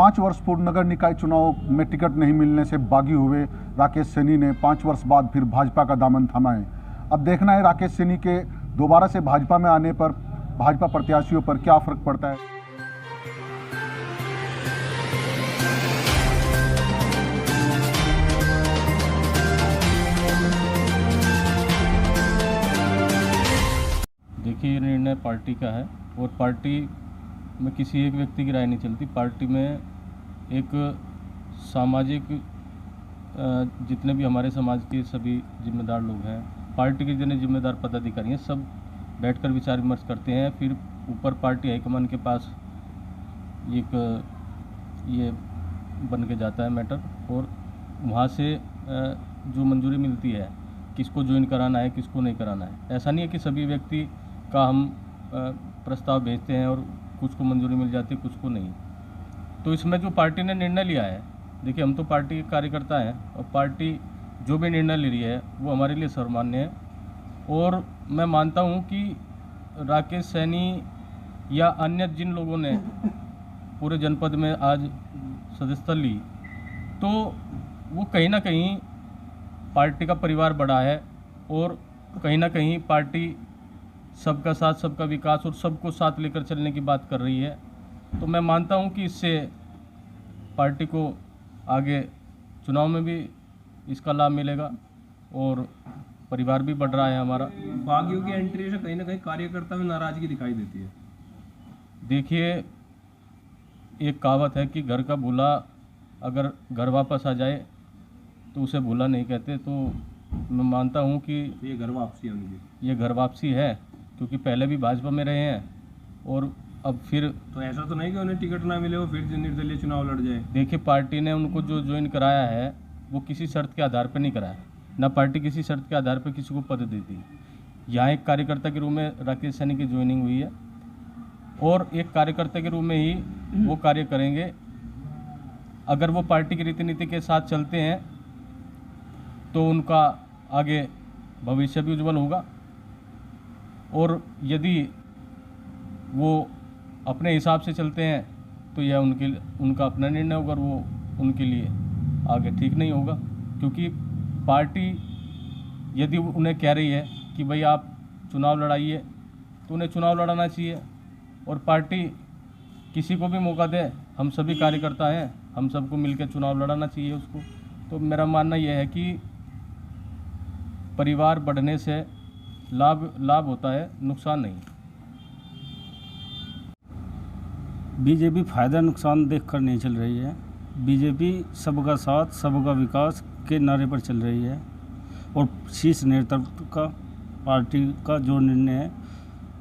5 वर्ष पूर्व नगर निकाय चुनाव में टिकट नहीं मिलने से बागी हुए राकेश सैनी ने 5 वर्ष बाद फिर भाजपा का दामन थामा है। अब देखना है राकेश सैनी के दोबारा से भाजपा में आने पर भाजपा प्रत्याशियों पर क्या फर्क पड़ता है। देखिए, ये निर्णय पार्टी का है और पार्टी में किसी एक व्यक्ति की राय नहीं चलती। पार्टी में एक सामाजिक जितने भी हमारे समाज के सभी जिम्मेदार लोग हैं, पार्टी के जितने जिम्मेदार पदाधिकारी हैं, सब बैठकर विचार विमर्श करते हैं। फिर ऊपर पार्टी हाईकमान के पास ये बन के जाता है मैटर, और वहाँ से जो मंजूरी मिलती है किसको ज्वाइन कराना है किसको नहीं कराना है। ऐसा नहीं है कि सभी व्यक्ति का हम प्रस्ताव भेजते हैं और कुछ को मंजूरी मिल जाती है कुछ को नहीं। तो इसमें जो पार्टी ने निर्णय लिया है, देखिए हम तो पार्टी के कार्यकर्ता हैं और पार्टी जो भी निर्णय ले रही है वो हमारे लिए सर्वमान्य है। और मैं मानता हूं कि राकेश सैनी या अन्य जिन लोगों ने पूरे जनपद में आज सदस्यता ली, तो वो कहीं ना कहीं पार्टी का परिवार बड़ा है और कहीं ना कहीं पार्टी सबका साथ सबका विकास और सबको साथ लेकर चलने की बात कर रही है। तो मैं मानता हूं कि इससे पार्टी को आगे चुनाव में भी इसका लाभ मिलेगा और परिवार भी बढ़ रहा है हमारा। बागियों की एंट्री से कहीं ना कहीं कार्यकर्ता में नाराजगी दिखाई देती है। देखिए, एक कहावत है कि घर का भूला अगर घर वापस आ जाए तो उसे भूला नहीं कहते। तो मैं मानता हूं कि ये घर वापसी है उनकी, ये घर वापसी है, क्योंकि पहले भी भाजपा में रहे हैं और अब फिर तो ऐसा तो नहीं कि उन्हें टिकट ना मिले वो फिर निर्दलीय चुनाव लड़ जाए। देखिए, पार्टी ने उनको जो ज्वाइन कराया है वो किसी शर्त के आधार पर नहीं कराया, ना पार्टी किसी शर्त के आधार पर किसी को पद देती है। यहाँ एक कार्यकर्ता के रूप में राकेश सैनी की ज्वाइनिंग हुई है और एक कार्यकर्ता के रूप में ही वो कार्य करेंगे। अगर वो पार्टी की रीति नीति के साथ चलते हैं तो उनका आगे भविष्य भी उज्जवल होगा, और यदि वो अपने हिसाब से चलते हैं तो यह उनका अपना निर्णय होगा और वो उनके लिए आगे ठीक नहीं होगा। क्योंकि पार्टी यदि उन्हें कह रही है कि भाई आप चुनाव लड़ाइए तो उन्हें चुनाव लड़ाना चाहिए, और पार्टी किसी को भी मौका दे, हम सभी कार्यकर्ता हैं, हम सबको मिलकर चुनाव लड़ाना चाहिए उसको। तो मेरा मानना यह है कि परिवार बढ़ने से लाभ होता है, नुकसान नहीं। बीजेपी फ़ायदा नुकसान देखकर नहीं चल रही है। बीजेपी सबका साथ सबका विकास के नारे पर चल रही है और शीर्ष नेतृत्व का पार्टी का जो निर्णय है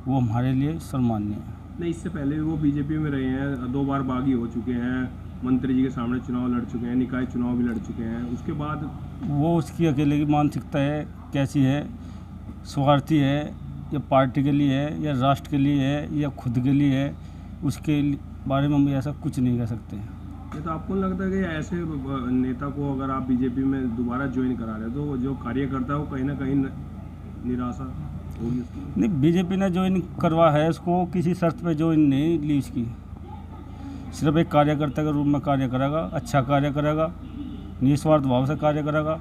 वो हमारे लिए सम्मान्य है। नहीं, इससे पहले भी वो बीजेपी में रहे हैं, 2 बार बागी हो चुके हैं, मंत्री जी के सामने चुनाव लड़ चुके हैं, निकाय चुनाव भी लड़ चुके हैं। उसके बाद वो उसकी अकेले की मानसिकता है, कैसी है, स्वार्थी है या पार्टी के लिए है या राष्ट्र के लिए है या खुद के लिए है, उसके बारे में हम ऐसा कुछ नहीं कह सकते हैं। ये तो आपको लगता है कि ऐसे नेता को अगर आप बीजेपी में दोबारा ज्वाइन करा रहे हो तो जो कार्यकर्ता है वो कहीं ना कहीं निराशा होगी उसकी? नहीं, बीजेपी ने ज्वाइन करवा है, उसको किसी शर्त पे ज्वाइन नहीं ली उसकी। सिर्फ एक कार्यकर्ता के रूप में कार्य करेगा, अच्छा कार्य करेगा, निस्वार्थ भाव से कार्य करेगा।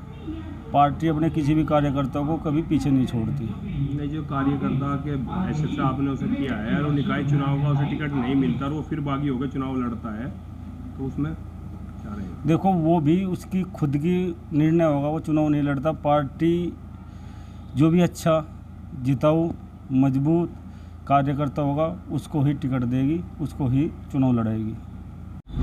पार्टी अपने किसी भी कार्यकर्ता को कभी पीछे नहीं छोड़ती। नहीं, जो कार्यकर्ता के हैसियत से आपने उसे किया है और निकाय चुनाव का उसे टिकट नहीं मिलता और वो फिर बागी होकर चुनाव लड़ता है, तो उसमें क्या रहेगा? देखो, वो भी उसकी खुद की निर्णय होगा, वो चुनाव नहीं लड़ता। पार्टी जो भी अच्छा जिताऊ मजबूत कार्यकर्ता होगा उसको ही टिकट देगी, उसको ही चुनाव लड़ाएगी।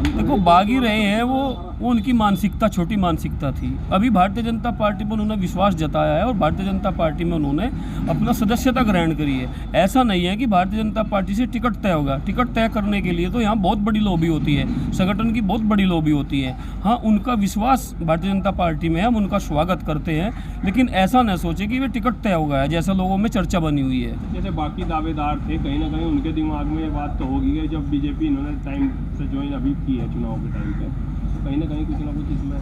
देखो, बागी रहे हैं वो उनकी मानसिकता छोटी मानसिकता थी। अभी भारतीय जनता पार्टी पर उन्होंने विश्वास जताया है और भारतीय जनता पार्टी में उन्होंने अपना सदस्यता ग्रहण करी है। ऐसा नहीं है कि भारतीय जनता पार्टी से टिकट तय होगा। टिकट तय करने के लिए तो यहाँ बहुत बड़ी लॉबी होती है, संगठन की बहुत बड़ी लॉबी होती है। हाँ, उनका विश्वास भारतीय जनता पार्टी में है, हम उनका स्वागत करते हैं, लेकिन ऐसा न सोचे कि वे टिकट तय हो गया है, जैसा लोगों में चर्चा बनी हुई है। जैसे बाकी दावेदार थे, कहीं ना कहीं उनके दिमाग में ये बात तो होगी कि जब बीजेपी इन्होंने टाइम से ज्वाइन अभी की है चुनाव के टाइम पे, तो कहीं ना कुछ इसमें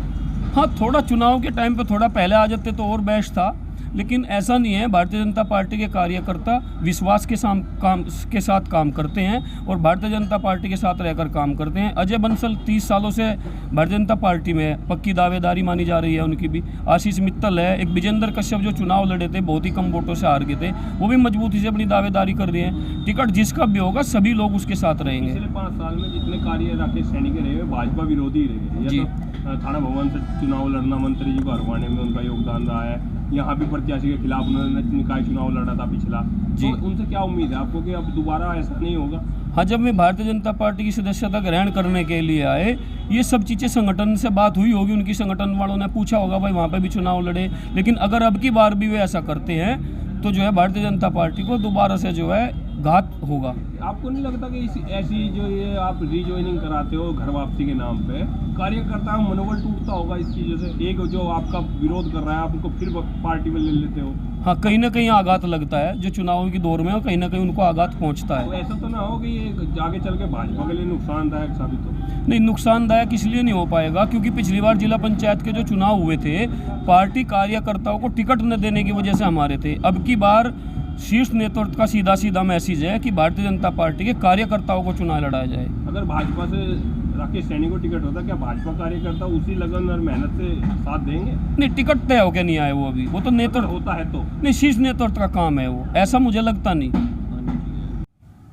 हाँ, थोड़ा चुनाव के टाइम पे थोड़ा पहले आ जाते तो और बेस्ट था, लेकिन ऐसा नहीं है। भारतीय जनता पार्टी के कार्यकर्ता विश्वास के साथ काम करते हैं और भारतीय जनता पार्टी के साथ रहकर काम करते हैं। अजय बंसल 30 सालों से भारतीय जनता पार्टी में है, पक्की दावेदारी मानी जा रही है उनकी भी। आशीष मित्तल है, एक विजेंद्र कश्यप जो चुनाव लड़े थे, बहुत ही कम वोटों से हार गए थे, वो भी मजबूती से अपनी दावेदारी कर रहे हैं। टिकट जिसका भी होगा सभी लोग उसके साथ रहेंगे। पिछले 5 साल में जितने कार्य राकेश सैनी के रहे भाजपा विरोधी रहे। जी। तो थाना भवन से चुनाव लड़ना, मंत्री जी को हरवाने में उनका योगदान रहा है। यहाँ भी प्रत्याशी के खिलाफ उन्होंने निकाय चुनाव लड़ा था पिछला। जी। तो उनसे क्या उम्मीद है आपको कि अब दोबारा ऐसा नहीं होगा? हाँ, जब मैं भारतीय जनता पार्टी की सदस्यता ग्रहण करने के लिए आए, ये सब चीज़ें संगठन से बात हुई होगी, उनकी संगठन वालों ने पूछा होगा भाई वहाँ पे भी चुनाव लड़े। लेकिन अगर अब की बार भी वे ऐसा करते हैं तो जो है भारतीय जनता पार्टी को दोबारा से जो है घात होगा। आपको नहीं लगता कि ऐसी जो ये आप रीजॉइनिंग कराते हो घर वापसी के नाम पे, कार्यकर्ताओं का मनोबल टूटता होगा इस चीज़ से? एक जो आपका विरोध कर रहा है आप उनको फिर पार्टी में ले लेते हो। हाँ, कहीं ना कहीं आघात लगता है जो चुनाव की दौर में, और कहीं ना कहीं उनको आघात पहुंचता तो है। ऐसा तो ना हो कि ये आगे चल के भाजपा के लिए नुकसानदायक साबित हो? नहीं, नुकसानदायक इसलिए नहीं हो पाएगा क्योंकि पिछली बार जिला पंचायत के जो चुनाव हुए थे, पार्टी कार्यकर्ताओं को टिकट न देने की वजह से हमारे थे। अब की बार शीर्ष नेतृत्व का सीधा मैसेज है कि भारतीय जनता पार्टी के कार्यकर्ताओं को चुनाव लड़ाया जाए। अगर भाजपा से राकेश सैनी को टिकट होता, क्या भाजपा कार्यकर्ता उसी लगन और मेहनत से साथ देंगे? नहीं, टिकट तय होकर नहीं आए वो अभी, वो तो नेतृत्व होता है तो नहीं, शीर्ष नेतृत्व का काम है वो, ऐसा मुझे लगता नहीं।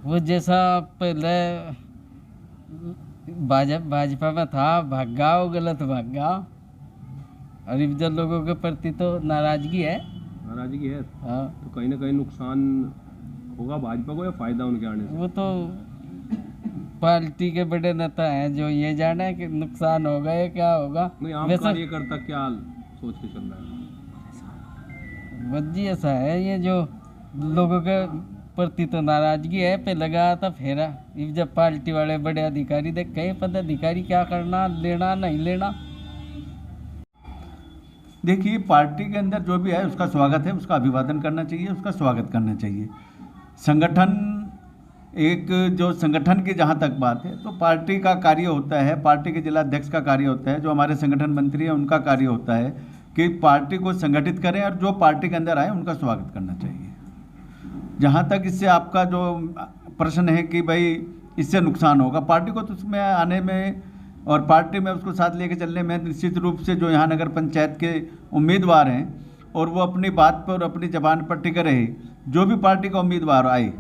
वो जैसा पहले भाजपा में था, भाग गाओ, गलत भाग गाओ। और इधर लोगों के प्रति तो नाराजगी है। नाराजगी है। हाँ, तो कहीं ना कहीं नुकसान होगा भाजपा को या फायदा उनके आने से? वो तो पार्टी के बड़े नेता हैं, जो ये जाने है कि नुकसान होगा या क्या होगा। नहीं, आम वैसे कार्यकर्ता क्या सोच के चल रहा है? वजी ऐसा है, ये जो लोगों के प्रति तो नाराजगी है। पे लगा था फेरा, जब पार्टी वाले बड़े अधिकारी देख कई पदाधिकारी क्या करना, लेना नहीं लेना। देखिए, पार्टी के अंदर जो भी है उसका स्वागत है, उसका अभिवादन करना चाहिए, उसका स्वागत करना चाहिए। संगठन एक जो संगठन की जहाँ तक बात है तो पार्टी का कार्य होता है, पार्टी के जिला अध्यक्ष का कार्य होता है, जो हमारे संगठन मंत्री हैं उनका कार्य होता है कि पार्टी को संगठित करें और जो पार्टी के अंदर आए उनका स्वागत करना चाहिए। जहाँ तक इससे आपका जो प्रश्न है कि भाई इससे नुकसान होगा पार्टी को, तो उसमें आने में और पार्टी में उसको साथ लेके चलने में निश्चित रूप से जो यहाँ नगर पंचायत के उम्मीदवार हैं और वो अपनी बात पर और अपनी जबान पर टिके रहे, जो भी पार्टी का उम्मीदवार आए,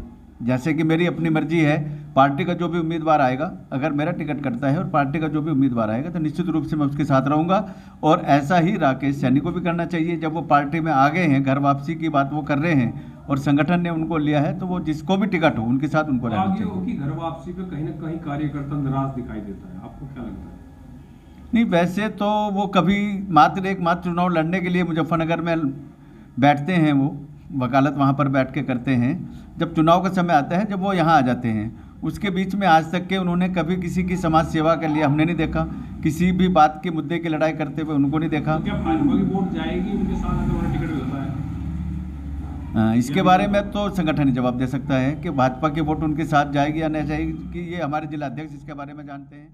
जैसे कि मेरी अपनी मर्जी है, पार्टी का जो भी उम्मीदवार आएगा, अगर मेरा टिकट कटता है और पार्टी का जो भी उम्मीदवार आएगा तो निश्चित रूप से मैं उसके साथ रहूँगा। और ऐसा ही राकेश सैनी को भी करना चाहिए। जब वो पार्टी में आ गए हैं, घर वापसी की बात वो कर रहे हैं और संगठन ने उनको लिया है, तो वो जिसको भी टिकट हो उनके साथ उनको रहना चाहिए। घर वापसी पे कहीं ना कहीं कार्यकर्ता नाराज दिखाई देता है, आपको क्या लगता है? नहीं, वैसे तो वो कभी मात्र चुनाव लड़ने के लिए मुजफ्फरनगर में बैठते हैं, वो वकालत वहाँ पर बैठ के करते हैं। जब चुनाव का समय आता है, जब वो यहाँ आ जाते हैं, उसके बीच में आज तक के उन्होंने कभी किसी की समाज सेवा के लिए हमने नहीं देखा, किसी भी बात के मुद्दे की लड़ाई करते हुए उनको नहीं देखा। तो क्या भाजपा की वोट जाएगी उनके साथ अगर उन्हें टिकट मिलता है? इसके बारे में तो संगठन ही जवाब दे सकता है कि भाजपा की वोट उनके साथ जाएगी या नहीं जाएगी, कि ये हमारे जिला अध्यक्ष इसके बारे में जानते हैं।